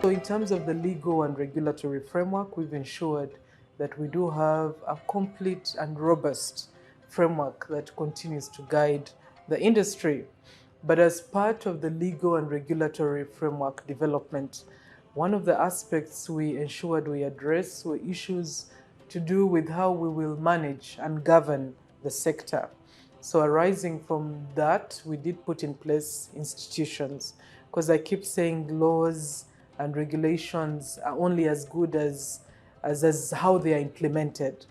So in terms of the legal and regulatory framework, we've ensured that we do have a complete and robust framework that continues to guide the industry. But as part of the legal and regulatory framework development, one of the aspects we ensured we address were issues to do with how we will manage and govern the sector. So arising from that, we did put in place institutions, because I keep saying laws and regulations are only as good as how they are implemented.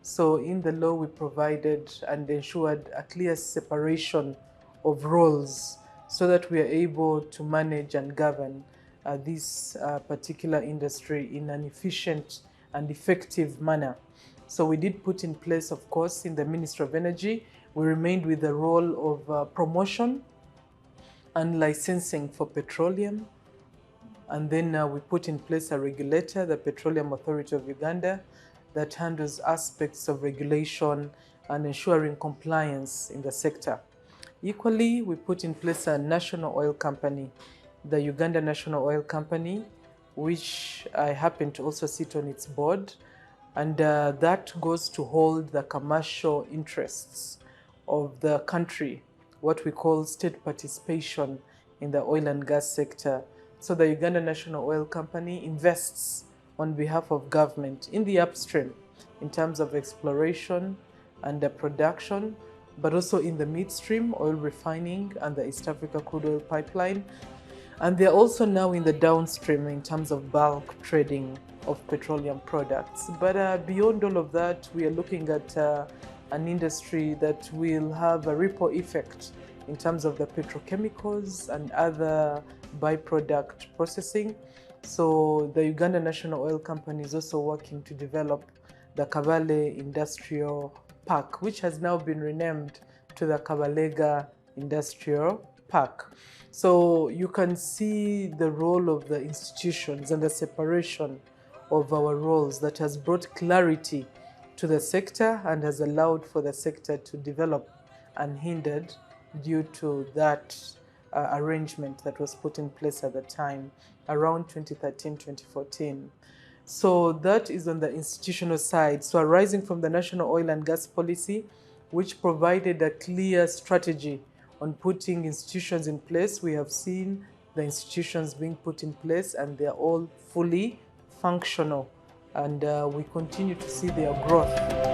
So in the law, we provided and ensured a clear separation of roles so that we are able to manage and govern this particular industry in an efficient and effective manner. So we did put in place, of course, in the Ministry of Energy, we remained with the role of promotion and licensing for petroleum. And then we put in place a regulator, the Petroleum Authority of Uganda, that handles aspects of regulation and ensuring compliance in the sector. Equally, we put in place a national oil company, the Uganda National Oil Company, which I happen to also sit on its board. And that goes to hold the commercial interests of the country, what we call state participation in the oil and gas sector. So the Uganda National Oil Company invests on behalf of government in the upstream in terms of exploration and the production, but also in the midstream, oil refining and the East Africa crude oil pipeline. And they're also now in the downstream in terms of bulk trading of petroleum products. But beyond all of that, we are looking at an industry that will have a ripple effect in terms of the petrochemicals and other byproduct processing. So the Uganda National Oil Company is also working to develop the Kabale Industrial Park, which has now been renamed to the Kabalega Industrial Park. So you can see the role of the institutions and the separation of our roles that has brought clarity to the sector and has allowed for the sector to develop unhindered due to that arrangement that was put in place at the time around 2013-2014. So that is on the institutional side. So arising from the National Oil and Gas Policy, which provided a clear strategy on putting institutions in place, we have seen the institutions being put in place and they're all fully functional, and we continue to see their growth.